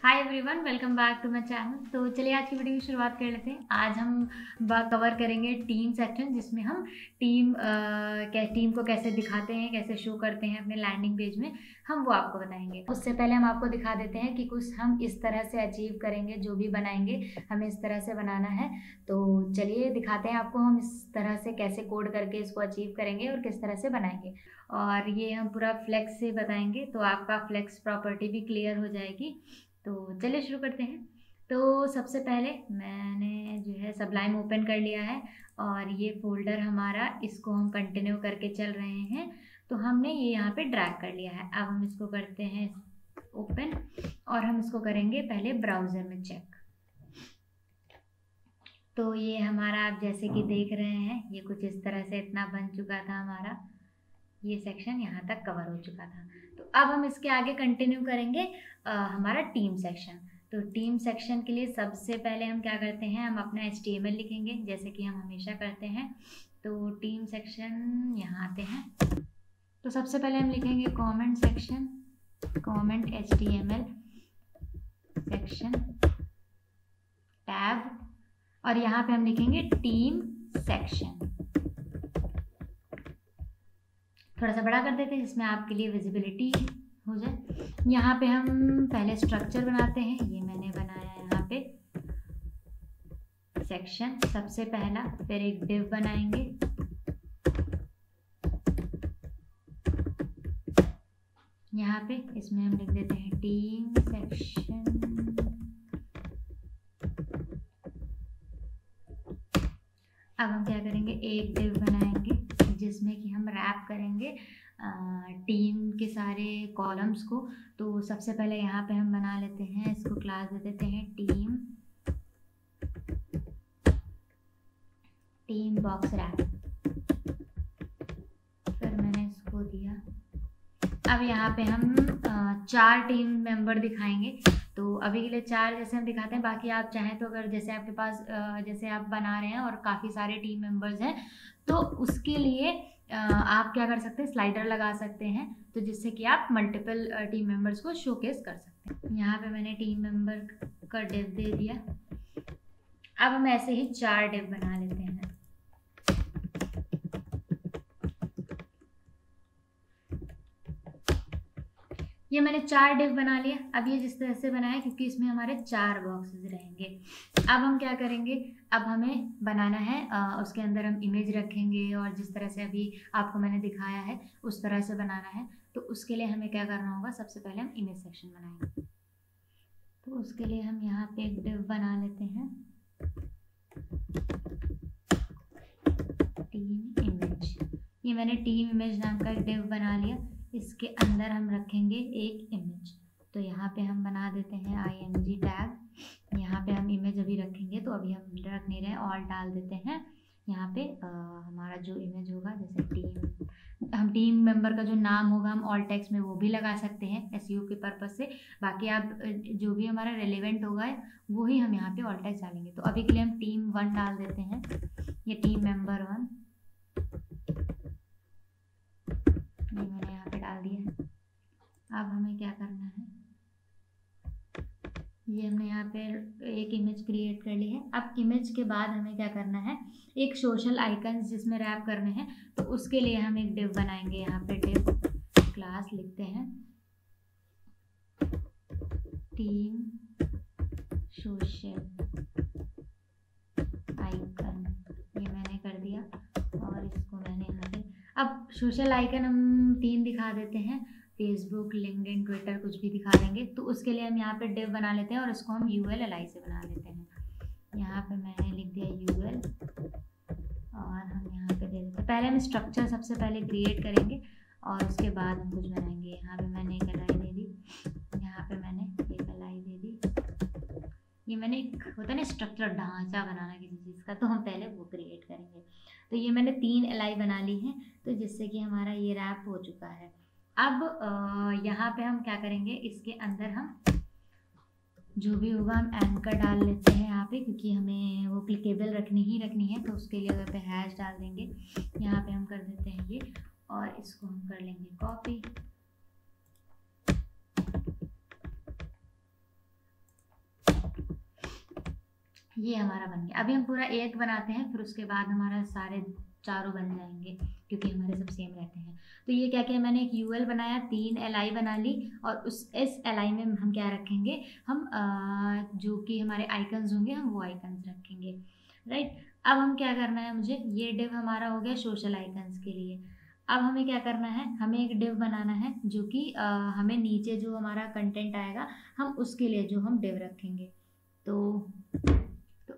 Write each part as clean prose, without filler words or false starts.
Hi everyone, welcome back to my channel. तो चलिए आज की वीडियो की शुरुआत कर लेते हैं। आज हम कवर करेंगे टीम सेक्शन, जिसमें हम टीम को कैसे दिखाते हैं, कैसे शो करते हैं अपने लैंडिंग पेज में, हम वो आपको बताएंगे। उससे पहले हम आपको दिखा देते हैं कि कुछ हम इस तरह से अचीव करेंगे। जो भी बनाएंगे हमें इस तरह से बनाना है। तो चलिए दिखाते हैं आपको हम इस तरह से कैसे कोड करके इसको अचीव करेंगे और किस तरह से बनाएंगे। और ये हम पूरा फ्लेक्स से बताएंगे, तो आपका फ्लेक्स प्रॉपर्टी भी क्लियर हो जाएगी। तो चलिए शुरू करते हैं। तो सबसे पहले मैंने जो है सबलाइम ओपन कर लिया है और ये फोल्डर हमारा, इसको हम कंटिन्यू करके चल रहे हैं। तो हमने ये यहाँ पे ड्रैग कर लिया है। अब हम इसको करते हैं ओपन और हम इसको करेंगे पहले ब्राउज़र में चेक। तो ये हमारा आप जैसे कि देख रहे हैं, ये कुछ इस तरह से इतना बन चुका था हमारा। ये सेक्शन यहाँ तक कवर हो चुका था। तो अब हम इसके आगे कंटिन्यू करेंगे हमारा टीम सेक्शन। तो टीम सेक्शन के लिए सबसे पहले हम क्या करते हैं, हम अपना HTML लिखेंगे जैसे कि हम हमेशा करते हैं। तो टीम सेक्शन यहाँ आते हैं। तो सबसे पहले हम लिखेंगे comment section, comment HTML section tab, और यहाँ पे हम लिखेंगे टीम सेक्शन। थोड़ा सा बड़ा कर देते हैं जिसमें आपके लिए विजिबिलिटी हो जाए। यहाँ पे हम पहले स्ट्रक्चर बनाते हैं। ये मैंने बनाया है यहाँ पे सेक्शन सबसे पहला, फिर एक डिव बनाएंगे। यहाँ पे इसमें हम लिख देते हैं टीम सेक्शन। अब हम क्या करेंगे, एक डिव बनाएंगे जिसमें कि हम रैप करेंगे टीम के सारे कॉलम्स को। तो सबसे पहले यहाँ पे हम बना लेते हैं, इसको क्लास दे देते हैं टीम बॉक्स रैप। फिर मैंने इसको दिया। अब यहाँ पे हम 4 टीम मेंबर दिखाएंगे। तो अभी के लिए 4 जैसे हम दिखाते हैं। बाकी आप चाहें तो अगर जैसे आपके पास जैसे आप बना रहे हैं और काफ़ी सारे टीम मेंबर्स हैं, तो उसके लिए आप क्या कर सकते हैं, स्लाइडर लगा सकते हैं, तो जिससे कि आप मल्टीपल टीम मेंबर्स को शोकेस कर सकते हैं। यहाँ पे मैंने टीम मेंबर का डिव दे दिया। अब हम ऐसे ही 4 डिव बना लेते हैं। ये मैंने 4 डिव बना लिया। अब ये जिस तरह से बनाया, क्योंकि इसमें हमारे 4 बॉक्सेस रहेंगे। अब हम क्या करेंगे, अब हमें बनाना है उसके अंदर हम इमेज रखेंगे, और जिस तरह से अभी आपको मैंने दिखाया है उस तरह से बनाना है। तो उसके लिए हमें क्या करना होगा, सबसे पहले हम इमेज सेक्शन बनाएंगे। तो उसके लिए हम यहाँ पे एक डिव बना लेते हैं, टीम इमेज। ये मैंने टीम इमेज नाम का एक डिव बना लिया। इसके अंदर हम रखेंगे एक इमेज। तो यहाँ पे हम बना देते हैं img टैग। यहाँ पे हम इमेज अभी रखेंगे, तो अभी हम रख नहीं रहे, ऑल डाल देते हैं। यहाँ पे हमारा जो इमेज होगा, जैसे हम टीम मेंबर का जो नाम होगा हम ऑल टेक्स्ट में वो भी लगा सकते हैं SEO के पर्पज से। बाकी आप जो भी हमारा रेलिवेंट होगा वही हम यहाँ पे ऑल टेक्स्ट डालेंगे। तो अभी के लिए हम टीम 1 डाल देते हैं, ये टीम मेंबर 1, ये मैंने यहाँ पे डाल दिया है। अब हमें क्या करना है, ये हमने यहाँ पे एक इमेज क्रिएट कर ली है। अब इमेज के बाद हमें क्या करना है, एक सोशल आइकन्स जिसमें रैप करने हैं। तो उसके लिए हम एक डिव बनाएंगे। यहाँ पे डिव क्लास लिखते हैं टीम सोशल आइकन, ये मैंने कर दिया। और इसको मैंने यहाँ पे, अब सोशल आइकन हम 3 दिखा देते हैं, फेसबुक, लिंक्डइन, ट्विटर, कुछ भी दिखा देंगे। तो उसके लिए हम यहाँ पे डिव बना लेते हैं और इसको हम ULLI से बना लेते हैं। यहाँ पे मैंने लिख दिया UL, और हम यहाँ पे दे देते हैं, पहले हम स्ट्रक्चर सबसे पहले क्रिएट करेंगे और उसके बाद हम कुछ बनाएंगे। यहाँ पे मैंने एक LI दे दी, यहाँ पे मैंने एक LI दे दी। ये मैंने एक होता है ना स्ट्रक्चर, ढांचा बनाना किसी चीज़ का, तो हम पहले वो क्रिएट करेंगे। तो ये मैंने 3 LI बना ली हैं, तो जिससे कि हमारा ये रैप हो चुका है। अब यहाँ पे हम क्या करेंगे, इसके अंदर हम जो भी होगा हम एंकर डाल लेते हैं यहाँ पे, क्योंकि हमें वो क्लिकेबल रखनी है। तो उसके लिए अगर पे हैश डाल देंगे, यहाँ पे हम कर देते हैं ये, और इसको हम कर लेंगे कॉपी। ये हमारा बन गया। अभी हम पूरा एक बनाते हैं, फिर उसके बाद हमारा सारे चारों बन जाएंगे क्योंकि हमारे सब सेम रहते हैं। तो ये क्या किया मैंने, एक यूएल बनाया, 3 एलआई बना ली, और इस एलआई में हम क्या रखेंगे, हम जो कि हमारे आइकन्स होंगे हम वो आइकन्स रखेंगे, राइट। अब हम क्या करना है, मुझे ये डिव हमारा हो गया सोशल आइकन्स के लिए। अब हमें क्या करना है, हमें एक डिव बनाना है जो कि हमें नीचे जो हमारा कंटेंट आएगा हम उसके लिए जो हम डिव रखेंगे। तो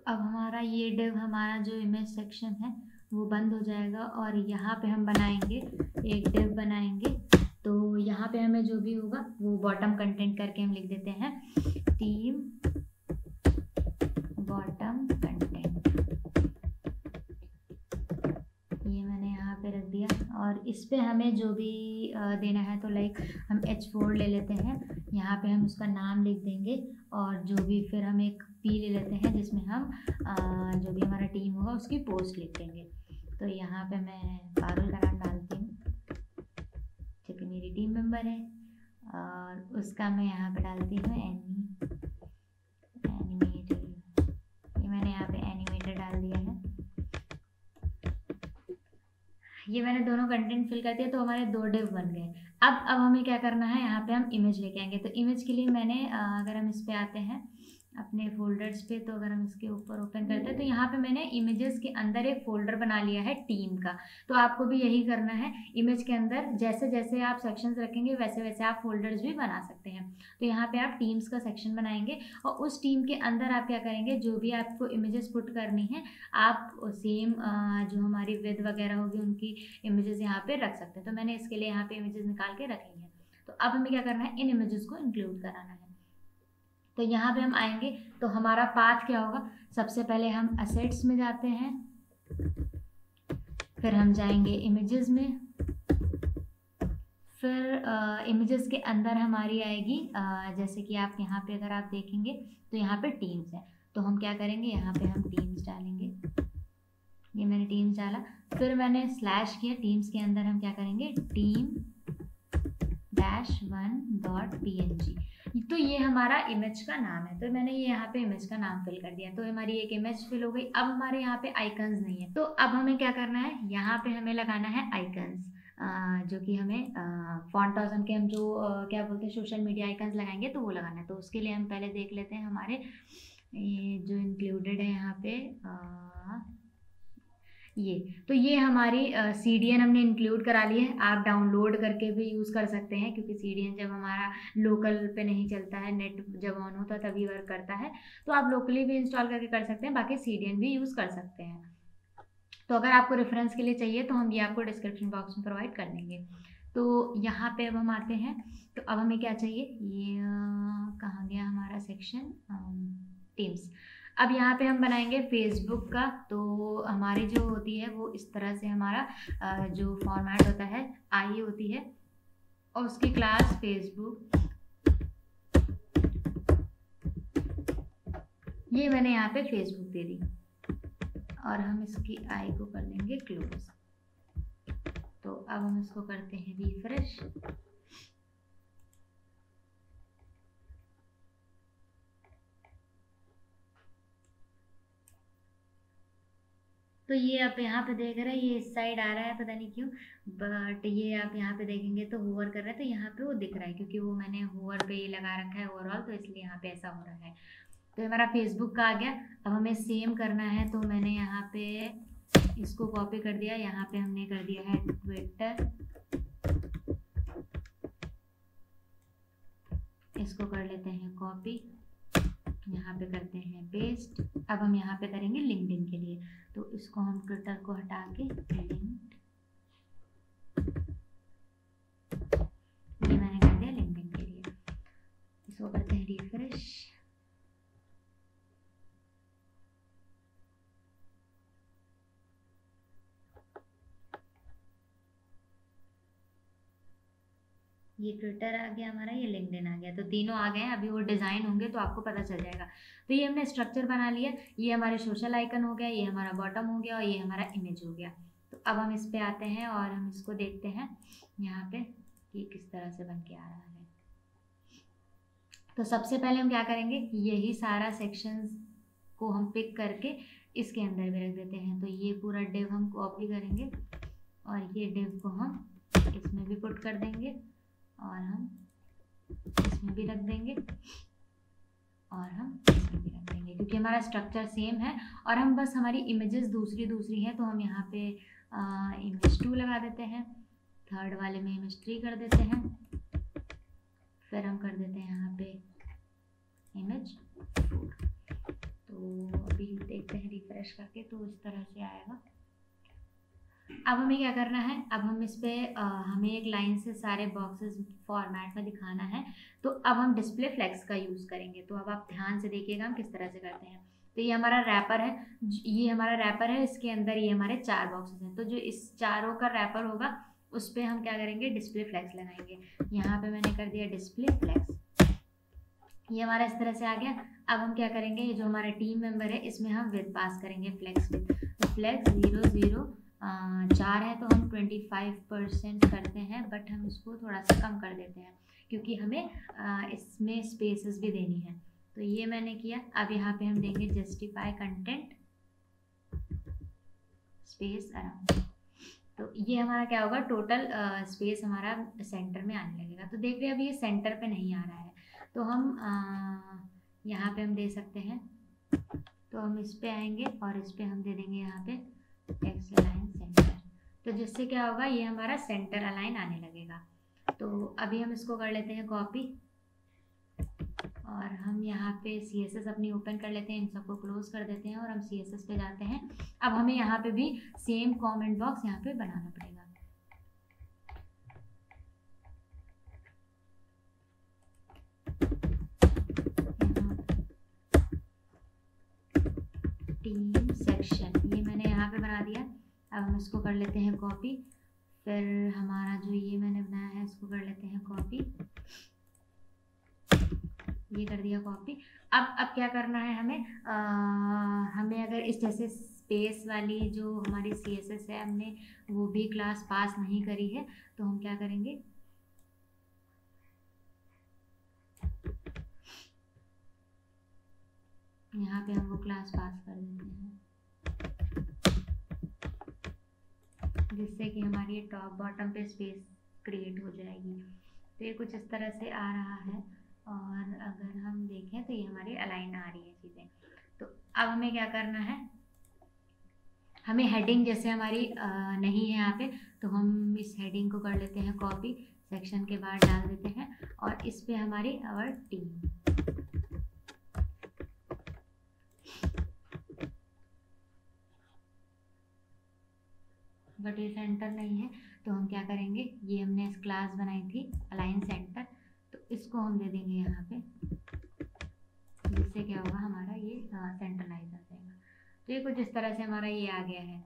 अब हमारा ये डिव, हमारा जो इमेज सेक्शन है वो बंद हो जाएगा, और यहाँ पे हम बनाएंगे एक डिव बनाएंगे। तो यहाँ पे हमें जो भी होगा वो बॉटम कंटेंट करके हम लिख देते हैं, टीम बॉटम कंटेंट, ये मैंने यहाँ पे रख दिया। और इस पे हमें जो भी देना है, तो लाइक हम H4 ले लेते हैं, यहाँ पे हम उसका नाम लिख देंगे, और जो भी फिर हम एक P ले लेते हैं जिसमें हम जो भी हमारा टीम होगा उसकी पोस्ट लिख देंगे। तो यहाँ पे मैं पारुल का नाम डालती हूँ क्योंकि मेरी टीम मेंबर है, और उसका मैं यहाँ पे डालती हूँ एनिमेटर, ये मैंने यहाँ पे एनिमेटर डाल दिया है। ये मैंने दोनों कंटेंट फिल कर दिया, तो हमारे 2 डिव बन गए। अब हमें क्या करना है, यहाँ पे हम इमेज लेके आएंगे। तो इमेज के लिए मैंने अगर हम इस पे आते हैं अपने फोल्डर्स पे, तो अगर हम इसके ऊपर ओपन करते हैं तो यहाँ पे मैंने इमेजेस के अंदर एक फोल्डर बना लिया है टीम का। तो आपको भी यही करना है, इमेज के अंदर जैसे जैसे आप सेक्शंस रखेंगे वैसे वैसे आप फोल्डर्स भी बना सकते हैं। तो यहाँ पे आप टीम्स का सेक्शन बनाएंगे, और उस टीम के अंदर आप क्या करेंगे, जो भी आपको इमेजेस पुट करनी है आप सेम जो हमारी विद वगैरह होगी उनकी इमेजेस यहाँ पे रख सकते हैं। तो मैंने इसके लिए यहाँ पे इमेजेस निकाल के रखी हैं। तो अब हमें क्या करना है, इन इमेजेस को इंक्लूड कराना है। तो यहाँ पे हम आएंगे तो हमारा पाथ क्या होगा, सबसे पहले हम असेट्स में जाते हैं, फिर हम जाएंगे इमेजेस में, फिर इमेजेस के अंदर हमारी आएगी जैसे कि आप यहाँ पे अगर आप देखेंगे तो यहाँ पे टीम्स है। तो हम क्या करेंगे, यहाँ पे हम टीम्स डालेंगे, ये मैंने टीम्स डाला, फिर मैंने स्लैश किया, टीम्स के अंदर हम क्या करेंगे, team-1.png। तो ये हमारा इमेज का नाम है। तो मैंने ये यहाँ पे इमेज का नाम फिल कर दिया, तो हमारी एक इमेज फिल हो गई। अब हमारे यहाँ पे आइकन्स नहीं है, तो अब हमें क्या करना है, यहाँ पे हमें लगाना है आइकन्स, जो कि हमें फॉन्ट ऑसम के हम जो क्या बोलते हैं सोशल मीडिया आइकन्स लगाएंगे तो वो लगाना है। तो उसके लिए हम पहले देख लेते हैं हमारे ये जो इंक्लूडेड है यहाँ पे ये हमारी CDN हमने इंक्लूड करा ली है। आप डाउनलोड करके भी यूज़ कर सकते हैं, क्योंकि CDN जब हमारा लोकल पे नहीं चलता है, नेट जब ऑन होता है तभी वर्क करता है, तो आप लोकली भी इंस्टॉल करके कर सकते हैं, बाकी CDN भी यूज़ कर सकते हैं। तो अगर आपको रेफरेंस के लिए चाहिए तो हम ये आपको डिस्क्रिप्शन बॉक्स में प्रोवाइड कर देंगे। तो यहाँ पे अब हम आते हैं, तो अब हमें क्या चाहिए, ये कहाँ गया हमारा सेक्शन, टीम्स। अब यहाँ पे हम बनाएंगे फेसबुक का। तो हमारी जो होती है वो इस तरह से हमारा जो फॉर्मेट होता है आई होती है, और उसकी क्लास फेसबुक, ये मैंने यहाँ पे फेसबुक दे दी, और हम इसकी आई को कर देंगे क्लोज। तो अब हम इसको करते हैं रिफ्रेश। तो ये आप यहाँ पे देख रहे हैं, ये इस साइड आ रहा है, पता नहीं क्यों, बट ये आप यहाँ पे देखेंगे तो होवर कर रहा है, तो यहाँ पे वो दिख रहा है क्योंकि वो मैंने होवर पे ये लगा रखा है ओवरऑल, तो इसलिए यहाँ पे ऐसा हो रहा है। तो हमारा फेसबुक का आ गया। अब हमें सेम करना है, तो मैंने यहाँ पे इसको कॉपी कर दिया, यहाँ पे हमने कर दिया है ट्विटर, इसको कर लेते हैं कॉपी, यहाँ पे करते हैं पेस्ट। अब हम यहाँ पे करेंगे लिंक्डइन के लिए, तो इसको हम ट्विटर को हटा के लिंक्ड, ये मैंने कर दिया लिंक्डइन के लिए। इसको करते हैं रिफ्रेश। ये ट्विटर आ गया हमारा, ये लिंक्डइन आ गया, तो तीनों आ गए हैं। अभी वो डिज़ाइन होंगे तो आपको पता चल जाएगा। तो ये हमने स्ट्रक्चर बना लिया, ये हमारे सोशल आइकन हो गया, ये हमारा बॉटम हो गया, और ये हमारा इमेज हो गया। तो अब हम इस पे आते हैं और हम इसको देखते हैं यहाँ पे कि किस तरह से बन के आ रहा है। तो सबसे पहले हम क्या करेंगे, यही सारा सेक्शंस को हम पिक करके इसके अंदर भी रख देते हैं। तो ये पूरा डिव हम कॉपी करेंगे और ये डिव को हम इसमें भी पुट कर देंगे और हम इसमें भी रख देंगे और हम इसमें भी रख देंगे, क्योंकि हमारा स्ट्रक्चर सेम है और हम बस हमारी इमेजेस दूसरी दूसरी हैं। तो हम यहाँ पे इमेज 2 लगा देते हैं, थर्ड वाले में इमेज 3 कर देते हैं, फिर हम कर देते हैं यहाँ पे इमेज 4। तो अभी देखते हैं रिफ्रेश करके, तो इस तरह से आएगा। अब हमें क्या करना है, अब हम इस पे हमें एक लाइन से सारे बॉक्सेस फॉर्मेट में दिखाना है। तो अब हम डिस्प्ले फ्लेक्स का यूज़ करेंगे। तो अब आप ध्यान से देखिएगा हम किस तरह से करते हैं। तो ये हमारा रैपर है, ये हमारा रैपर है, इसके अंदर ये हमारे 4 बॉक्सेस हैं। तो जो इस चारों का रैपर होगा उस पर हम क्या करेंगे, डिस्प्ले फ्लेक्स लगाएंगे। यहाँ पे मैंने कर दिया डिस्प्ले फ्लेक्स, ये हमारा इस तरह से आ गया। अब हम क्या करेंगे, ये जो हमारा टीम मेंबर है इसमें हम विद पास करेंगे फ्लेक्स विद। तो फ्लेक्स 0 0 4 है तो हम 25% करते हैं, बट हम इसको थोड़ा सा कम कर देते हैं क्योंकि हमें इसमें स्पेसेस भी देनी है। तो ये मैंने किया। अब यहाँ पे हम देंगे जस्टिफाई कंटेंट स्पेस अराउंड। तो ये हमारा क्या होगा, टोटल स्पेस हमारा सेंटर में आने लगेगा। तो देख रहे हैं अभी ये सेंटर पे नहीं आ रहा है, तो हम यहाँ पे हम दे सकते हैं। तो हम इस पे आएंगे और इस पे हम दे देंगे यहाँ पे एक्स अलाइन सेंटर। तो जिससे क्या होगा, ये हमारा सेंटर अलाइन आने लगेगा। तो अभी हम इसको कर लेते हैं कॉपी और हम यहाँ पे CSS अपनी ओपन कर लेते हैं, इन सबको क्लोज कर देते हैं और हम CSS पे जाते हैं। अब हमें यहाँ पे भी सेम कमेंट बॉक्स यहाँ पे बनाना पड़ेगा। टीम सेक्शन ये मैंने यहाँ पे बना दिया। अब हम इसको कर लेते हैं कॉपी, फिर हमारा जो ये मैंने बनाया है इसको कर लेते हैं कॉपी, ये कर दिया कॉपी। अब क्या करना है हमें, हमें अगर इस जैसे स्पेस वाली जो हमारी CSS है हमने वो भी क्लास पास नहीं करी है, तो हम क्या करेंगे, यहाँ पे हम वो क्लास पास कर देते हैं जिससे कि हमारी ये टॉप बॉटम पे स्पेस क्रिएट हो जाएगी। तो ये कुछ इस तरह से आ रहा है और अगर हम देखें तो ये हमारी अलाइन आ रही है चीज़ें। तो अब हमें क्या करना है, हमें हेडिंग जैसे हमारी नहीं है यहाँ पे, तो हम इस हेडिंग को कर लेते हैं कॉपी, सेक्शन के बाद डाल देते हैं और इस पे हमारी आवर टीम। बट ये सेंटर नहीं है, तो हम क्या करेंगे, ये हमने इस क्लास बनाई थी अलाइन सेंटर, तो इसको हम दे देंगे यहाँ पे, जिससे क्या होगा हमारा ये सेंट्रलाइज आ जाएगा। तो ये कुछ इस तरह से हमारा ये आ गया है।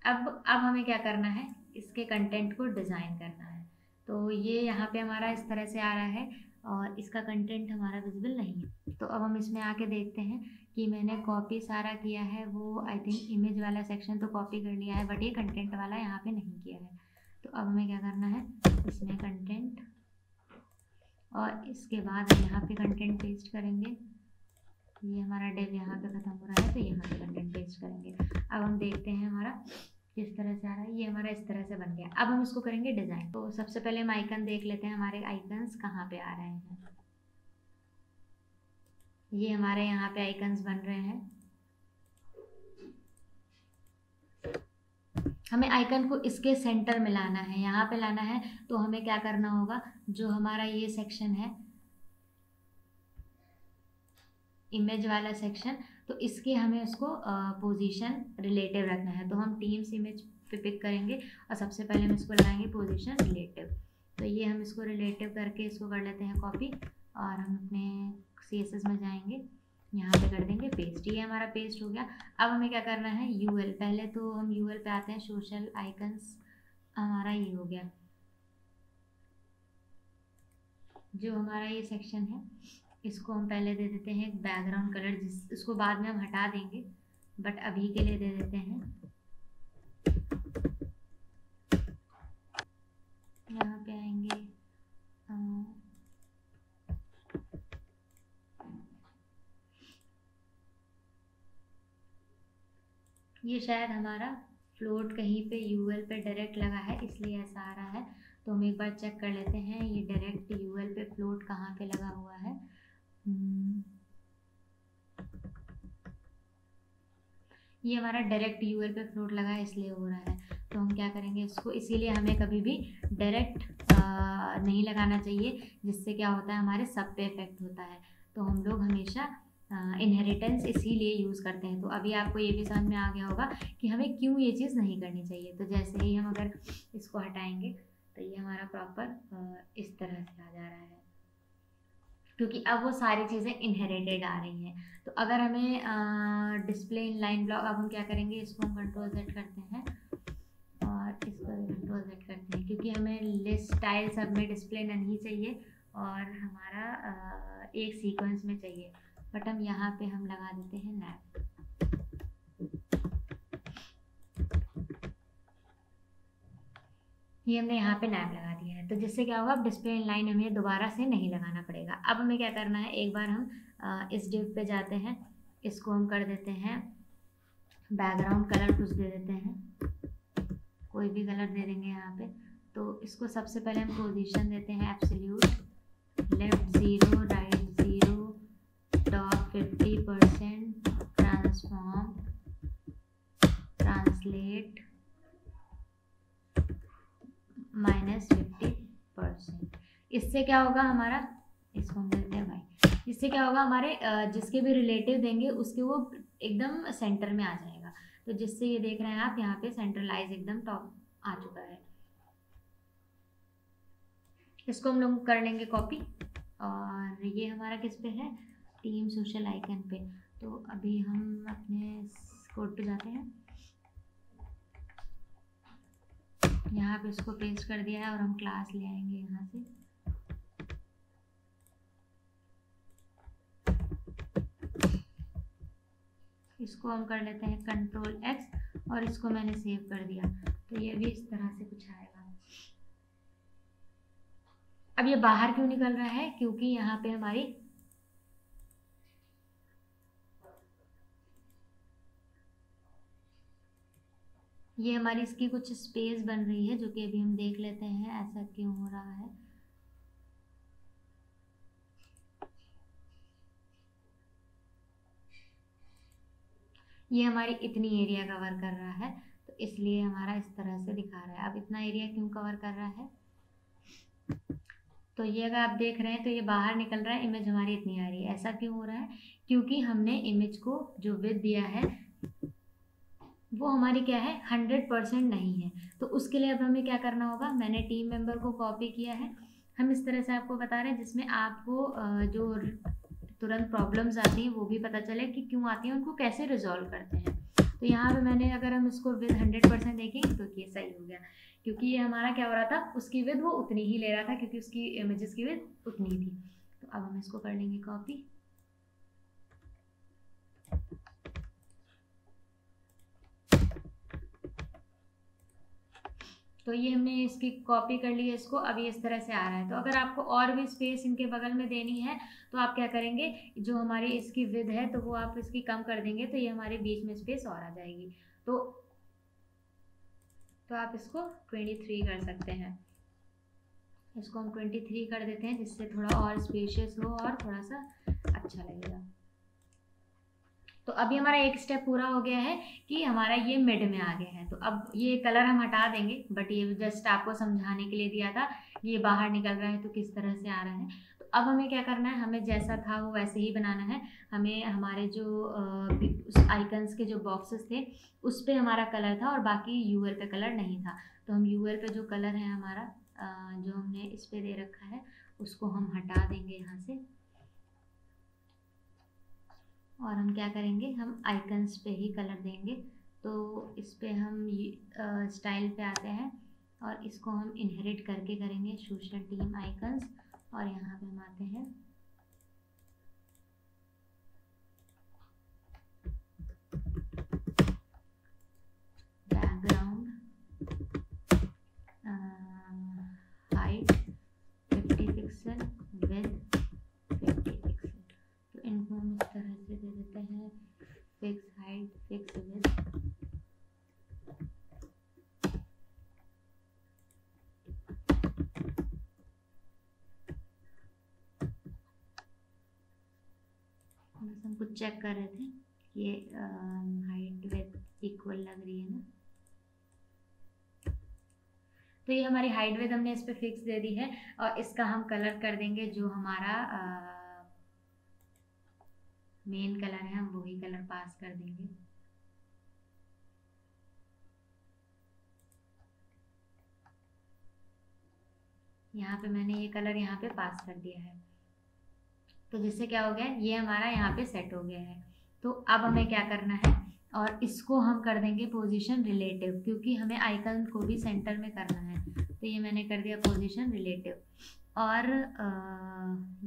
अब हमें क्या करना है, इसके कंटेंट को डिज़ाइन करना है। तो ये यहाँ पे हमारा इस तरह से आ रहा है और इसका कंटेंट हमारा विजिबल नहीं है। तो अब हम इसमें आके देखते हैं कि मैंने कॉपी सारा किया है, वो आई थिंक इमेज वाला सेक्शन तो कॉपी कर लिया है, बट ये कंटेंट वाला यहाँ पे नहीं किया है। तो अब हमें क्या करना है, इसमें कंटेंट और इसके बाद हम यहाँ पे कंटेंट पेस्ट करेंगे। ये हमारा डिव यहाँ पे ख़त्म हो रहा है, तो यहाँ पे कंटेंट पेस्ट करेंगे। अब हम देखते हैं हमारा किस तरह से आ रहा है। ये हमारा इस तरह से बन गया। अब हम इसको करेंगे डिज़ाइन। तो सबसे पहले हम आइकन देख लेते हैं, हमारे आइकन्स कहाँ पे आ रहे हैं। ये हमारे यहाँ पे आइकन्स बन रहे हैं। हमें आइकन को इसके सेंटर में लाना है, यहाँ पे लाना है। तो हमें क्या करना होगा, जो हमारा ये सेक्शन है इमेज वाला सेक्शन, तो इसके हमें उसको पोजीशन रिलेटिव रखना है। तो हम टीम्स इमेज पे पिक करेंगे और सबसे पहले हम इसको लगाएंगे पोजीशन रिलेटिव। तो ये हम इसको रिलेटिव करके इसको कर लेते हैं कॉपी और हम अपने CSS में जाएंगे, यहाँ पे कर देंगे पेस्ट। ये हमारा पेस्ट हो गया। अब हमें क्या करना है, UL, पहले तो हम UL पे आते हैं, सोशल आइकन्स हमारा ये हो गया। जो हमारा ये सेक्शन है इसको हम पहले दे देते हैं एक बैकग्राउंड कलर, इसको बाद में हम हटा देंगे, बट अभी के लिए दे देते हैं। यहाँ पे आएंगे ये शायद हमारा फ्लोट कहीं पे यूएल पे डायरेक्ट लगा है इसलिए ऐसा आ रहा है। तो हम एक बार चेक कर लेते हैं ये डायरेक्ट यूएल पे फ्लोट कहाँ पे लगा हुआ है। ये हमारा डायरेक्ट यूएल पे फ्लोट लगा है इसलिए हो रहा है। तो हम क्या करेंगे इसको, इसीलिए हमें कभी भी डायरेक्ट नहीं लगाना चाहिए, जिससे क्या होता है हमारे सब पे इफेक्ट होता है। तो हम लोग हमेशा इनहेरिटेंस इसीलिए यूज़ करते हैं। तो अभी आपको ये भी समझ में आ गया होगा कि हमें क्यों ये चीज़ नहीं करनी चाहिए। तो जैसे ही हम अगर इसको हटाएंगे तो ये हमारा प्रॉपर इस तरह से आ जा रहा है, क्योंकि अब वो सारी चीज़ें इनहेरिटेड आ रही हैं। तो अगर हमें डिस्प्ले इन लाइन ब्लॉक, अब हम क्या करेंगे इसको हम कंट्रोल Z करते हैं और इसको भी कंट्रोल Z करते हैं, क्योंकि हमें लिस्ट स्टाइल सब में डिस्प्ले नहीं चाहिए और हमारा एक सीक्वेंस में चाहिए। बट हम यहाँ पे हम लगा देते हैं नैप। ये हमने यहाँ पे नैप लगा दिया है, तो जिससे क्या होगा अब डिस्प्ले इन लाइन हमें दोबारा से नहीं लगाना पड़ेगा। अब हमें क्या करना है, एक बार हम इस डिव पे जाते हैं, इसको हम कर देते हैं बैकग्राउंड कलर कुछ दे देते हैं, कोई भी कलर दे देंगे यहाँ पे। तो इसको सबसे पहले हम पोजीशन देते हैं absolute, left 0, right 0, top 50%, transform, translate -50%। इससे क्या होगा हमारा, इसको हम देते हैं भाई, इससे क्या होगा हमारे जिसके भी रिलेटिव देंगे उसके वो एकदम सेंटर में आ जाएगा। तो जिससे ये देख रहे हैं आप यहाँ पे सेंट्रलाइज एकदम टॉप आ चुका है। इसको हम लोग कर लेंगे कॉपी और ये हमारा किस पे है, टीम सोशल आइकन पे। तो अभी हम अपने कोड पे जाते हैं, यहाँ पे इसको पेस्ट कर दिया है और हम क्लास ले आएंगे यहाँ से। इसको हम कर लेते हैं कंट्रोल X और इसको मैंने सेव कर दिया। तो ये भी इस तरह से कुछ आएगा। अब ये बाहर क्यों निकल रहा है, क्योंकि यहाँ पे हमारी ये हमारी इसकी कुछ स्पेस बन रही है, जो कि अभी हम देख लेते हैं ऐसा क्यों हो रहा है। ये हमारी इतनी एरिया कवर कर रहा है, तो इसलिए हमारा इस तरह से दिखा रहा है। अब इतना एरिया क्यों कवर कर रहा है, तो ये अगर आप देख रहे हैं तो ये बाहर निकल रहा है, इमेज हमारी इतनी आ रही है। ऐसा क्यों हो रहा है, क्योंकि हमने इमेज को जो विड्थ दिया है वो हमारी क्या है 100% नहीं है। तो उसके लिए अब हमें क्या करना होगा, मैंने टीम मेंबर को कॉपी किया है। हम इस तरह से आपको बता रहे हैं जिसमें आपको जो तुरंत प्रॉब्लम्स आती हैं वो भी पता चले कि क्यों आती हैं, उनको कैसे रिजॉल्व करते हैं। तो यहाँ पे मैंने अगर हम इसको विद 100% देखें तो ये सही हो गया, क्योंकि ये हमारा क्या हो रहा था, उसकी विद वो उतनी ही ले रहा था क्योंकि उसकी इमेजेस की विद उतनी थी। तो अब हम इसको कर लेंगे कॉपी। तो ये हमने इसकी कॉपी कर ली है इसको, अब ये इस तरह से आ रहा है। तो अगर आपको और भी स्पेस इनके बगल में देनी है तो आप क्या करेंगे, जो हमारी इसकी विड्थ है तो वो आप इसकी कम कर देंगे, तो ये हमारे बीच में स्पेस और आ जाएगी। तो आप इसको 23 कर सकते हैं। इसको हम 23 कर देते हैं, जिससे थोड़ा और स्पेशियस हो और थोड़ा सा अच्छा लगेगा। तो अभी हमारा एक स्टेप पूरा हो गया है कि हमारा ये मिड में आ गया है। तो अब ये कलर हम हटा देंगे, बट ये जस्ट आपको समझाने के लिए दिया था, ये बाहर निकल रहा है तो किस तरह से आ रहा है। तो अब हमें क्या करना है, हमें जैसा था वो वैसे ही बनाना है। हमें हमारे जो आइकन्स के जो बॉक्सेस थे उस पर हमारा कलर था और बाकी यूएल पे कलर नहीं था। तो हम यूएल पे जो कलर है हमारा जो हमने इस पे दे रखा है उसको हम हटा देंगे यहाँ से, और हम क्या करेंगे, हम आइकन्स पे ही कलर देंगे। तो इस पे हम स्टाइल पे आते हैं और इसको हम इनहेरिट करके करेंगे सोशल टीम आइकन्स, और यहाँ पे हम आते हैं background height 50 pixel, width 50 pixel. तो इनको हम इस तरह से दे देते हैं, फिक्स हाइट, फिक्स विड्थ बस हम कुछ चेक कर रहे थे, ये हाइट विड्थ इक्वल लग रही है ना। तो ये हमारी हाइट विड्थ हमने इस पर फिक्स दे दी है, और इसका हम कलर कर देंगे जो हमारा मेन कलर है, हम वही कलर पास कर देंगे। यहाँ पे मैंने ये कलर यहाँ पे पास कर दिया है, तो जिससे क्या हो गया, ये हमारा यहाँ पे सेट हो गया है। तो अब हमें क्या करना है, और इसको हम कर देंगे पोजीशन रिलेटिव, क्योंकि हमें आइकन को भी सेंटर में करना है। तो ये मैंने कर दिया पोजीशन रिलेटिव, और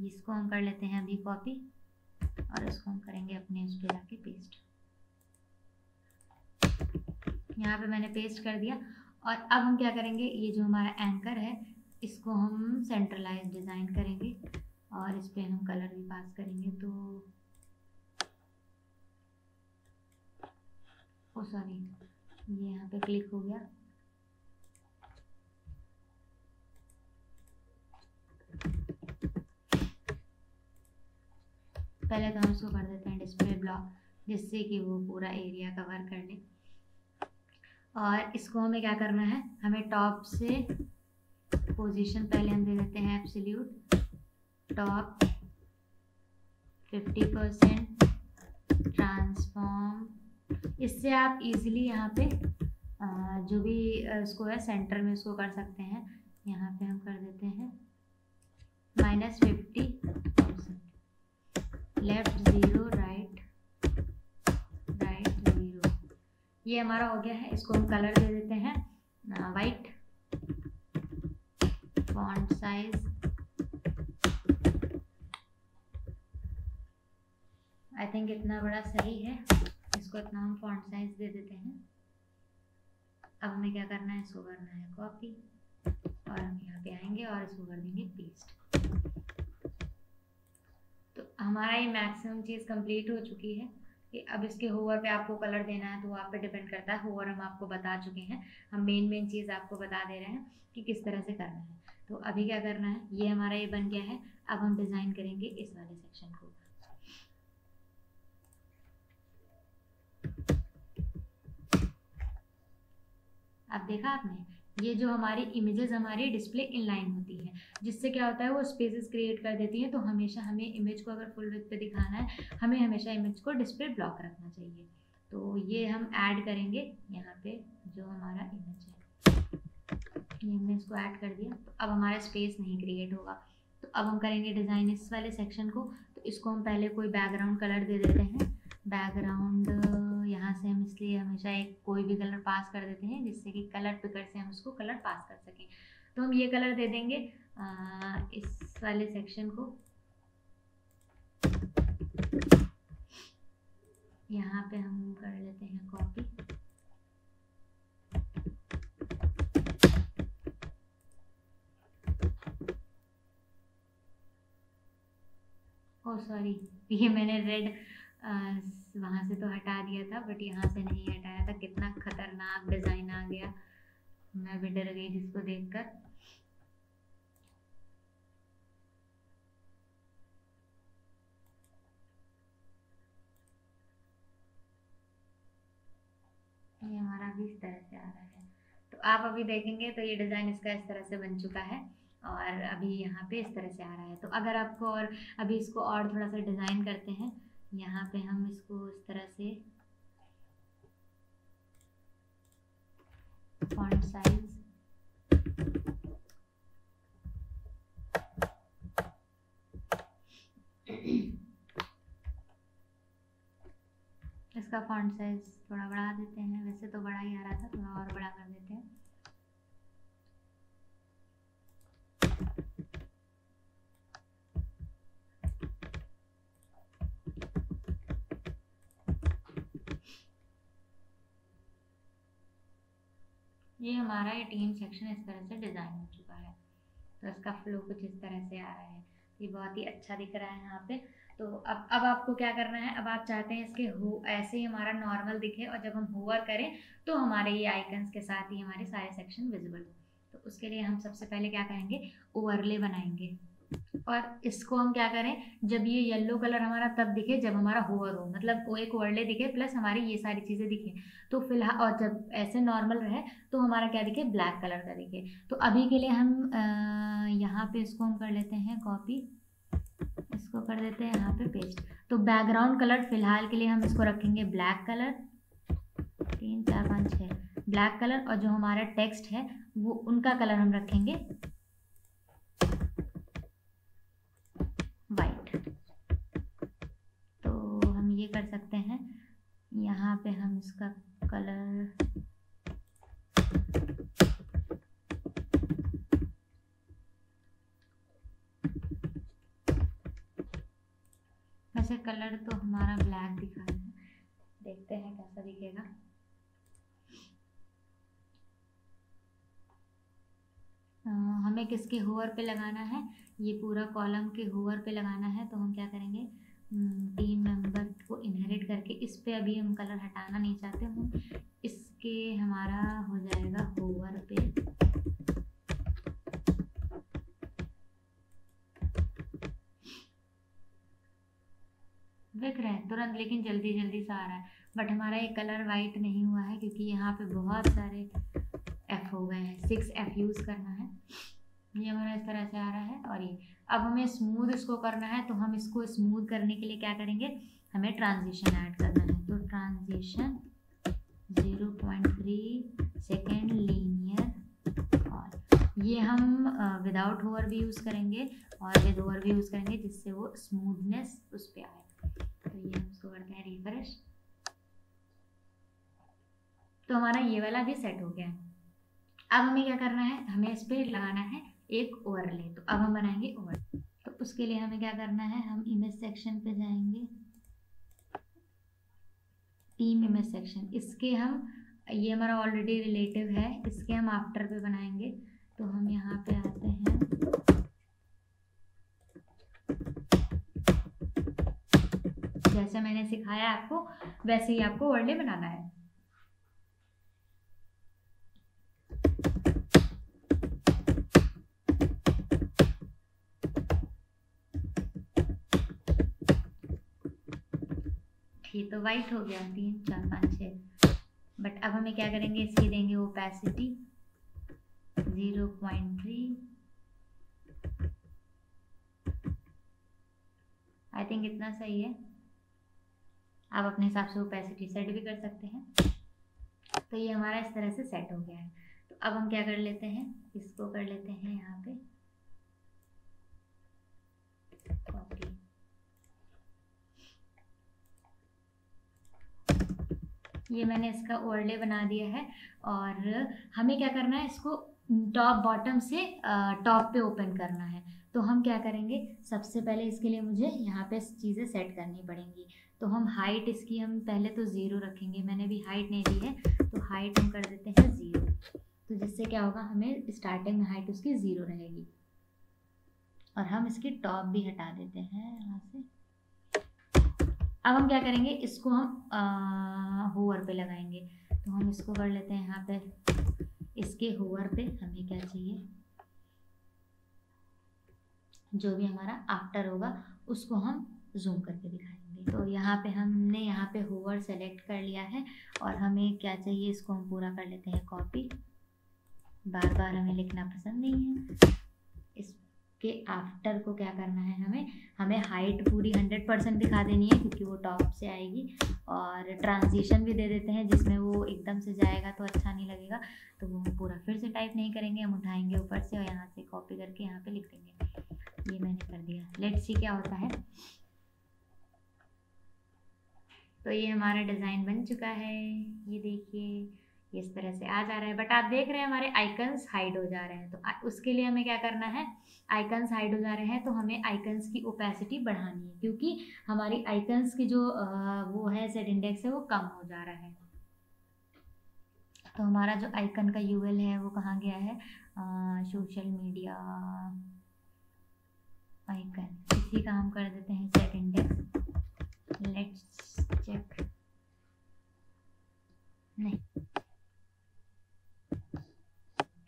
इसको हम कर लेते हैं अभी कॉपी, और इसको हम करेंगे अपने उस पर जाके पेस्ट। यहाँ पे मैंने पेस्ट कर दिया, और अब हम क्या करेंगे, ये जो हमारा एंकर है इसको हम सेंट्रलाइज डिज़ाइन करेंगे, और इस पे हम कलर भी पास करेंगे। तो ओ सॉरी, ये यहाँ पे क्लिक हो गया। पहले तो हम इसको कर देते हैं डिस्प्ले ब्लॉक, जिससे कि वो पूरा एरिया कवर कर ले। और इसको हमें क्या करना है, हमें टॉप से पोजीशन पहले हम दे देते हैं एब्सोल्यूट टॉप 50% ट्रांसफॉर्म। इससे आप इजीली यहाँ पे जो भी इसको है सेंटर में उसको कर सकते हैं। यहाँ पे हम कर देते हैं -50%, लेफ्ट 0, राइट 0। ये हमारा हो गया है। इसको हम कलर दे देते हैं white, font size I think इतना बड़ा सही है, इसको इतना हम फॉन्ट साइज दे देते हैं। अब हमें क्या करना है, इसको करना है कॉपी, और हम यहाँ पे आएंगे और इसको कर देंगे पेस्ट। तो हमारा ये मैक्सिमम चीज़ कंप्लीट हो चुकी है। कि अब इसके होवर पे आपको कलर देना है तो वो आप पे डिपेंड करता है। होवर हम आपको बता चुके हैं, हम मेन चीज़ आपको बता दे रहे हैं कि किस तरह से करना है। तो अभी क्या करना है, ये हमारा ये बन गया है। अब हम डिज़ाइन करेंगे इस वाले सेक्शन को। अब देखा आपने, ये जो हमारी इमेजेस हमारी डिस्प्ले इनलाइन होती है, जिससे क्या होता है वो स्पेसेस क्रिएट कर देती है। तो हमेशा हमें इमेज को अगर फुल विड्थ पे दिखाना है, हमें हमेशा इमेज को डिस्प्ले ब्लॉक रखना चाहिए। तो ये हम ऐड करेंगे यहाँ पे जो हमारा इमेज है, ये हमने इसको ऐड कर दिया। तो अब हमारा स्पेस नहीं क्रिएट होगा। तो अब हम करेंगे डिज़ाइन इस वाले सेक्शन को। तो इसको हम पहले कोई बैकग्राउंड कलर दे देते हैं। बैकग्राउंड यहाँ से हम इसलिए हमेशा एक कोई भी कलर पास कर देते हैं, जिससे कि कलर पिकर से हम उसको कलर पास कर सकें। तो हम ये कलर दे देंगे इस वाले सेक्शन को। यहाँ पे हम कर लेते हैं कॉपी, ओ सॉरी, ये मैंने रेड वहाँ से तो हटा दिया था, बट यहाँ से नहीं हटाया था। कितना खतरनाक डिज़ाइन आ गया, मैं भी डर गई जिसको देखकर। ये हमारा भी इस तरह से आ रहा है। तो आप अभी देखेंगे तो ये डिज़ाइन इसका इस तरह से बन चुका है, और अभी यहाँ पे इस तरह से आ रहा है। तो अगर आपको और अभी इसको और थोड़ा सा डिज़ाइन करते हैं, यहाँ पे हम इसको इस तरह से फॉन्ट साइज इसका फॉन्ट साइज थोड़ा बढ़ा देते हैं। वैसे तो बड़ा ही आ रहा था, थोड़ा और बड़ा कर देते हैं। ये हमारा ये टीम सेक्शन इस तरह से डिज़ाइन हो चुका है। तो इसका फ्लो कुछ इस तरह से आ रहा है। ये बहुत ही अच्छा दिख रहा है यहाँ पे। तो अब आपको क्या करना है, अब आप चाहते हैं इसके ऐसे ही हमारा नॉर्मल दिखे, और जब हम होवर करें तो हमारे ये आइकन्स के साथ ही हमारे सारे सेक्शन विजिबल हो। तो उसके लिए हम सबसे पहले क्या करेंगे, ओवरले बनाएंगे। और इसको हम क्या करें, जब ये येलो कलर हमारा तब दिखे जब हमारा होवर हो, मतलब वो एक ओवरले दिखे प्लस हमारी ये सारी चीज़ें दिखे। तो फिलहाल, और जब ऐसे नॉर्मल रहे तो हमारा क्या दिखे, ब्लैक कलर का दिखे। तो अभी के लिए हम यहाँ पे इसको हम कर लेते हैं कॉपी, इसको कर देते हैं यहाँ पे पेस्ट। तो बैकग्राउंड कलर फिलहाल के लिए हम इसको रखेंगे ब्लैक कलर, 3 4 5 6 ब्लैक कलर। और जो हमारा टेक्स्ट है वो उनका कलर हम रखेंगे वाइट। तो हम ये कर सकते हैं, यहाँ पे हम इसका कलर वैसे कलर तो हमारा ब्लैक दिखा रहा है, देखते हैं कैसा दिखेगा। हमें किसके होवर पे लगाना है, ये पूरा कॉलम के होवर पे लगाना है। तो हम क्या करेंगे, टीम मेंबर को इनहेरिट करके इस पे अभी हम कलर हटाना नहीं चाहते, हम इसके हमारा हो जाएगा होवर पे। देख रहे हैं तुरंत, लेकिन जल्दी जल्दी सा आ रहा है। बट हमारा ये कलर वाइट नहीं हुआ है क्योंकि यहाँ पे बहुत सारे F हो गए हैं, 6 F यूज़ करना है। ये हमारा इस तरह से आ रहा है। और ये अब हमें स्मूथ इसको करना है, तो हम इसको स्मूथ करने के लिए क्या करेंगे, हमें ट्रांजिशन ऐड करना है। तो ट्रांजिशन 0.3 सेकेंड लीनियर, और ये हम विदाउट होवर भी यूज़ करेंगे और विद होवर भी यूज़ करेंगे, जिससे वो स्मूथनेस उस पर आए। तो ये हम इसको करते हैं रिफ्रेश। तो हमारा ये वाला भी सेट हो गया है। अब हमें क्या करना है, हमें इस पर लगाना है एक ओवरले। तो अब हम बनाएंगे ओवरले। तो उसके लिए हमें क्या करना है, हम इमेज सेक्शन पे जाएंगे, टीम इमेज सेक्शन। इसके हम, ये हमारा ऑलरेडी रिलेटिव है, इसके हम आफ्टर पे बनाएंगे। तो हम यहाँ पे आते हैं, जैसे मैंने सिखाया आपको वैसे ही आपको ओवरले बनाना है। ये तो वाइट हो गया, 3 4 5 6। बट अब हमें क्या करेंगे, इसकी देंगे ओपेसिटी 0.3। आई थिंक इतना सही है। आप अपने हिसाब से ओपेसिटी सेट भी कर सकते हैं। तो ये हमारा इस तरह से सेट हो गया है। तो अब हम क्या कर लेते हैं, इसको कर लेते हैं यहाँ पे कॉपी। ये मैंने इसका ओवरले बना दिया है। और हमें क्या करना है, इसको टॉप बॉटम से टॉप पे ओपन करना है। तो हम क्या करेंगे, सबसे पहले इसके लिए मुझे यहाँ पे चीज़ें सेट करनी पड़ेंगी। तो हम हाइट इसकी हम पहले तो 0 रखेंगे, मैंने भी हाइट नहीं दी है तो हाइट हम कर देते हैं 0। तो जिससे क्या होगा, हमें स्टार्टिंग में हाइट उसकी 0 रहेगी। और हम इसकी टॉप भी हटा देते हैं यहाँ से। अब हम क्या करेंगे, इसको हम होवर पे लगाएंगे। तो हम इसको कर लेते हैं यहाँ पे, इसके होवर पे हमें क्या चाहिए, जो भी हमारा आफ्टर होगा उसको हम जूम करके दिखाएंगे। तो यहाँ पे हमने यहाँ पे होवर सेलेक्ट कर लिया है। और हमें क्या चाहिए, इसको हम पूरा कर लेते हैं कॉपी। बार बार हमें लिखना पसंद नहीं है। इसके आफ्टर को क्या करना है, हमें हाइट पूरी 100% दिखा देनी है क्योंकि वो टॉप से आएगी। और ट्रांजिशन भी दे देते हैं, जिसमें वो एकदम से जाएगा तो अच्छा नहीं लगेगा। तो वो हम पूरा फिर से टाइप नहीं करेंगे, हम उठाएंगे ऊपर से और यहाँ से कॉपी करके यहाँ पे लिख देंगे। ये मैंने कर दिया, लेट्स सी क्या होता है। तो ये हमारा डिज़ाइन बन चुका है, ये देखिए इस तरह से आ जा रहा है। बट आप देख रहे हैं हमारे आइकन्स हाइड हो जा रहे हैं। तो उसके लिए हमें क्या करना है, आइकन्स हाइड हो जा रहे हैं तो हमें आइकन्स की ओपेसिटी बढ़ानी है, क्योंकि हमारी आइकन्स की जो वो है सेट इंडेक्स है वो कम हो जा रहा है। तो हमारा जो आइकन का यूएल है वो कहाँ गया है, सोशल मीडिया आइकन, इसी का हम कर देते हैं सेट इंडेक्स। लेट्स चेक, नहीं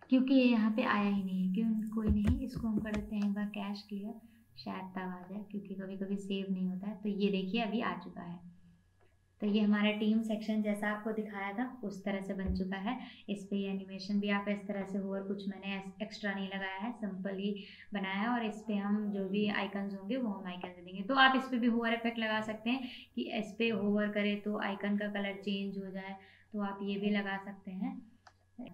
क्योंकि ये यहाँ पे आया ही नहीं है, क्यों कोई नहीं, इसको हम कर देते हैं एक बार कैश क्लियर, शायद तब आ जाए क्योंकि कभी कभी सेव नहीं होता है। तो ये देखिए अभी आ चुका है। तो ये हमारा टीम सेक्शन जैसा आपको दिखाया था उस तरह से बन चुका है। इस पे ये एनिमेशन भी आप इस तरह से होवर, कुछ मैंने एक्स्ट्रा नहीं लगाया है, सिंपल ही बनाया है। और इस पे हम जो भी आइकन्स होंगे वो हम आइकन दे देंगे। तो आप इस पे भी होवर इफेक्ट लगा सकते हैं कि इस पे होवर करें तो आइकन का कलर चेंज हो जाए, तो आप ये भी लगा सकते हैं।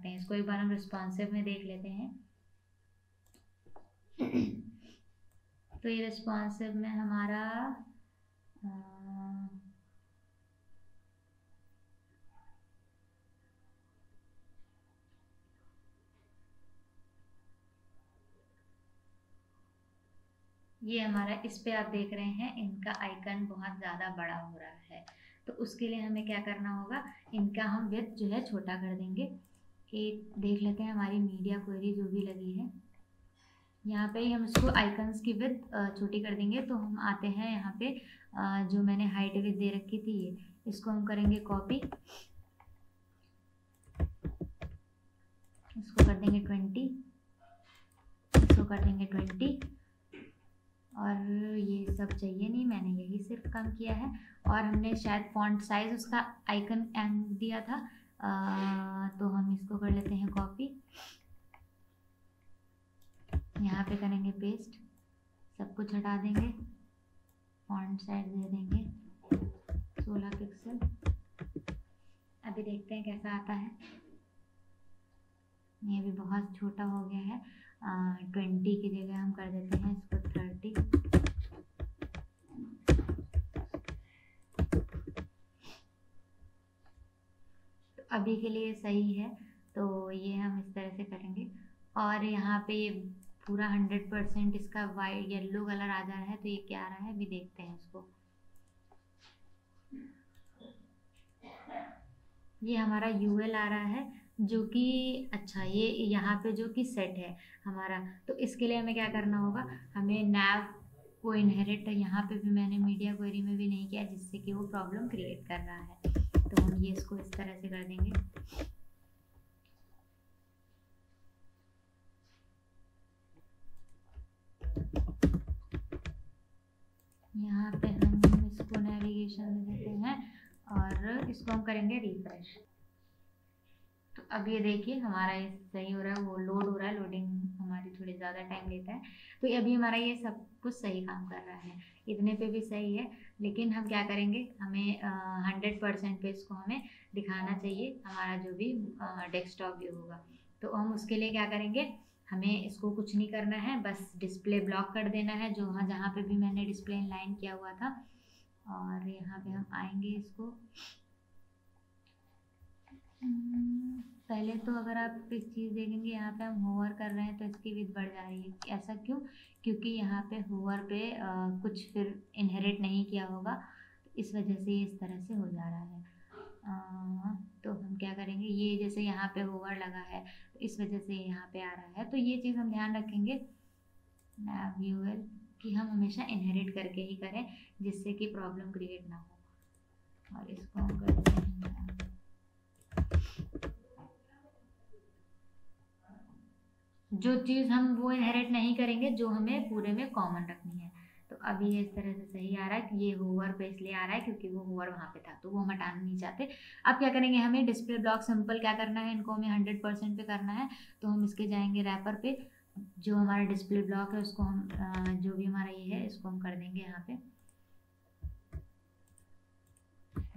इसको एक बार हम रिस्पॉन्सिव में देख लेते हैं। तो ये रिस्पॉन्सिव में हमारा ये हमारा, इस पे आप देख रहे हैं इनका आइकन बहुत ज़्यादा बड़ा हो रहा है। तो उसके लिए हमें क्या करना होगा, इनका हम विड्थ जो है छोटा कर देंगे। एक देख लेते हैं हमारी मीडिया क्वेरी जो भी लगी है, यहाँ पे ही हम इसको आइकन्स की विड्थ छोटी कर देंगे। तो हम आते हैं यहाँ पे जो मैंने हाइट विड्थ दे रखी थी, ये इसको हम करेंगे कॉपी, इसको कर देंगे 20, इसको कर देंगे 20, और ये सब चाहिए नहीं, मैंने यही सिर्फ कम किया है। और हमने शायद फॉन्ट साइज उसका आइकन एंड दिया था, तो हम इसको कर लेते हैं कॉपी, यहाँ पे करेंगे पेस्ट, सब कुछ हटा देंगे, फॉन्ट साइज दे देंगे 16 पिक्सल। अभी देखते हैं कैसा आता है। ये भी बहुत छोटा हो गया है, 20 की जगह हम कर देते हैं इसको 30। तो अभी के लिए सही है, तो ये हम इस तरह से करेंगे। और यहाँ पे ये पूरा 100% इसका वाइट येलो कलर आ जा रहा है, तो ये क्या आ रहा है अभी देखते हैं इसको। ये हमारा यूएल आ रहा है जो कि अच्छा, ये यहाँ पे जो कि सेट है हमारा। तो इसके लिए हमें क्या करना होगा, हमें नैव को इनहेरिट यहाँ पे भी मैंने मीडिया क्वेरी में भी नहीं किया, जिससे कि वो प्रॉब्लम क्रिएट कर रहा है। तो हम ये इसको इस तरह से कर देंगे। यहाँ पे हम इसको नेविगेशन दे देते हैं और इसको हम करेंगे रिफ्रेश। तो अब ये देखिए हमारा ये सही हो रहा है, वो लोड हो रहा है, लोडिंग हमारी थोड़ी ज़्यादा टाइम लेता है। तो अभी हमारा ये सब कुछ सही काम कर रहा है, इतने पे भी सही है। लेकिन हम क्या करेंगे, हमें 100% पे इसको हमें दिखाना चाहिए हमारा जो भी डेस्कटॉप व्यू होगा। तो हम उसके लिए क्या करेंगे, हमें इसको कुछ नहीं करना है, बस डिस्प्ले ब्लॉक कर देना है जो जहाँ पे भी मैंने डिस्प्ले लाइन किया हुआ था। और यहाँ पे हम आएंगे इसको, पहले तो अगर आप एक चीज़ देखेंगे, यहाँ पे हम होवर कर रहे हैं तो इसकी विड्थ बढ़ जा रही है। ऐसा क्यों? क्योंकि यहाँ पे होवर पे कुछ फिर इनहेरिट नहीं किया होगा, तो इस वजह से ये इस तरह से हो जा रहा है। तो हम क्या करेंगे, ये जैसे यहाँ पे होवर लगा है तो इस वजह से यहाँ पे आ रहा है। तो ये चीज़ हम ध्यान रखेंगे व्यूअर कि हम हमेशा इनहेरिट करके ही करें, जिससे कि प्रॉब्लम क्रिएट ना हो। और इसको हम कर देते हैं, जो चीज़ हम वो इनहेरिट नहीं करेंगे जो हमें पूरे में कॉमन रखनी है। तो अभी ये इस तरह से सही आ रहा है कि ये होवर पे इसलिए आ रहा है क्योंकि वो होवर वहाँ पे था, तो वो हम हटाना नहीं चाहते। अब क्या करेंगे, हमें डिस्प्ले ब्लॉक सिंपल क्या करना है, इनको हमें 100% पे करना है। तो हम इसके जाएंगे रैपर पे, जो हमारा डिस्प्ले ब्लॉक है उसको हम जो भी हमारा ये है इसको हम कर देंगे यहाँ पे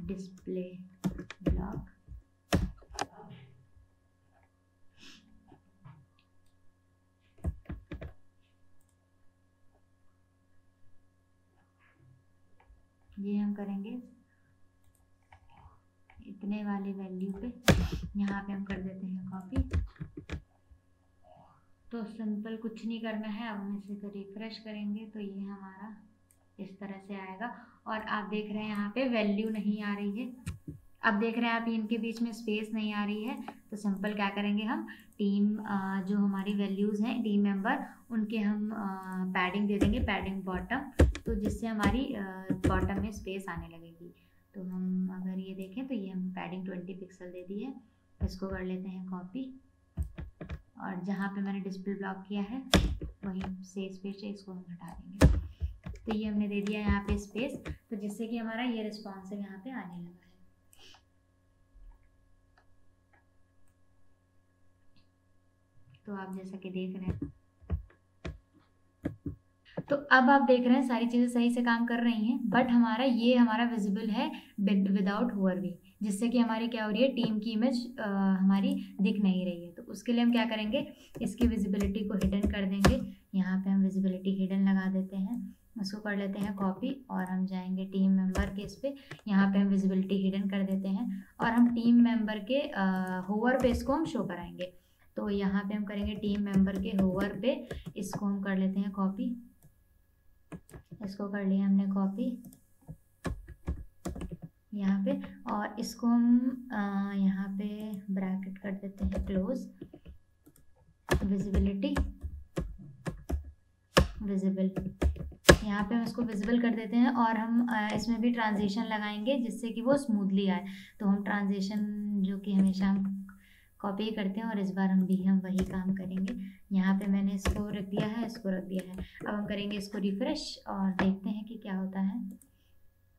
डिस्प्ले ब्लॉक। ये हम करेंगे इतने वाली वैल्यू पे, यहाँ पे हम कर देते हैं कॉपी। तो सिंपल कुछ नहीं करना है, अब हम इसे रिफ्रेश करेंगे तो ये हमारा इस तरह से आएगा। और आप देख रहे हैं यहाँ पे वैल्यू नहीं आ रही है, अब देख रहे हैं आप इनके बीच में स्पेस नहीं आ रही है। तो सिंपल क्या करेंगे, हम टीम जो हमारी वैल्यूज़ हैं टीम मेंबर, उनके हम पैडिंग दे देंगे, पैडिंग बॉटम, तो जिससे हमारी बॉटम में स्पेस आने लगेगी। तो हम अगर ये देखें तो ये हम पैडिंग 20 पिक्सल दे दी है। इसको कर लेते हैं कॉपी, और जहाँ पे मैंने डिस्प्ले ब्लॉक किया है वही से स्पेस है, इसको हम हटा देंगे। तो ये हमने दे दिया यहाँ पे स्पेस, तो जिससे कि हमारा ये रिस्पॉन्सिव यहाँ पे आने लगा है। तो आप जैसा कि देख रहे हैं, तो अब आप देख रहे हैं सारी चीज़ें सही से काम कर रही हैं, बट हमारा विजिबल है विदाउट होवर भी, जिससे कि हमारी क्या हो रही है, टीम की इमेज हमारी दिख नहीं रही है। तो उसके लिए हम क्या करेंगे, इसकी विजिबिलिटी को हिडन कर देंगे। यहाँ पे हम विजिबिलिटी हिडन लगा देते हैं, उसको कर लेते हैं कॉपी, और हम जाएंगे टीम मेंबर के इस पे, यहाँ पे हम विजिबिलिटी हिडन कर देते हैं, और हम टीम मेंबर के होवर पे इसको हम शो कराएंगे। तो यहाँ पे हम करेंगे टीम मेंबर के होवर पे, इसको हम कर लेते हैं कॉपी, इसको कर लिया हमने कॉपी यहाँ पे, और इसको हम यहाँ पे ब्रैकेट कर देते हैं क्लोज, विजिबिलिटी विजिबल, यहाँ पे हम इसको विजिबल कर देते हैं, और हम इसमें भी ट्रांजिशन लगाएंगे जिससे कि वो स्मूथली आए। तो हम ट्रांजिशन जो कि हमेशा हम कॉपी करते हैं, और इस बार हम वही काम करेंगे। यहाँ पे मैंने इसको रख दिया है, इसको रख दिया है। अब हम करेंगे इसको रिफ्रेश और देखते हैं कि क्या होता है।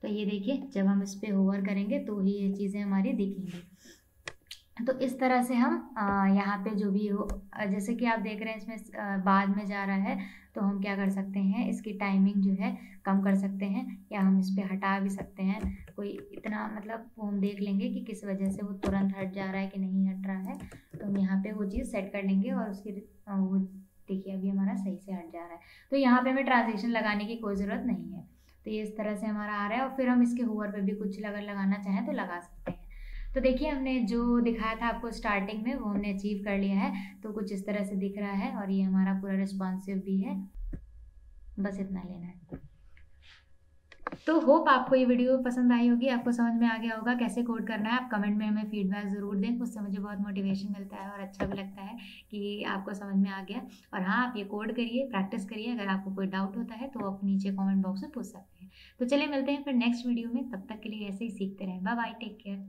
तो ये देखिए, जब हम इस पर होवर करेंगे तो ही ये चीज़ें हमारी दिखेंगी। तो इस तरह से हम यहाँ पे जो भी हो, जैसे कि आप देख रहे हैं इसमें बाद में जा रहा है, तो हम क्या कर सकते हैं, इसकी टाइमिंग जो है कम कर सकते हैं, या हम इस पर हटा भी सकते हैं। कोई इतना मतलब वो हम देख लेंगे कि किस वजह से वो तुरंत हट जा रहा है कि नहीं हट रहा है, तो हम यहाँ पे वो चीज़ सेट कर लेंगे, और उसकी वो देखिए अभी हमारा सही से हट जा रहा है। तो यहाँ पे हमें ट्रांजिशन लगाने की कोई ज़रूरत नहीं है। तो ये इस तरह से हमारा आ रहा है, और फिर हम इसके होवर पे भी कुछ अगर लगाना चाहें तो लगा सकते हैं। तो देखिए, हमने जो दिखाया था आपको स्टार्टिंग में वो हमने अचीव कर लिया है। तो कुछ इस तरह से दिख रहा है, और ये हमारा पूरा रिस्पॉन्सिव भी है। बस इतना लेना है। तो होप आपको ये वीडियो पसंद आई होगी, आपको समझ में आ गया होगा कैसे कोड करना है। आप कमेंट में हमें फीडबैक ज़रूर दें, उससे मुझे बहुत मोटिवेशन मिलता है और अच्छा भी लगता है कि आपको समझ में आ गया। और हाँ, आप ये कोड करिए, प्रैक्टिस करिए। अगर आपको कोई डाउट होता है तो आप नीचे कमेंट बॉक्स में पूछ सकते हैं। तो चलिए मिलते हैं फिर नेक्स्ट वीडियो में, तब तक के लिए ऐसे ही सीखते रहें। Bye bye, take care.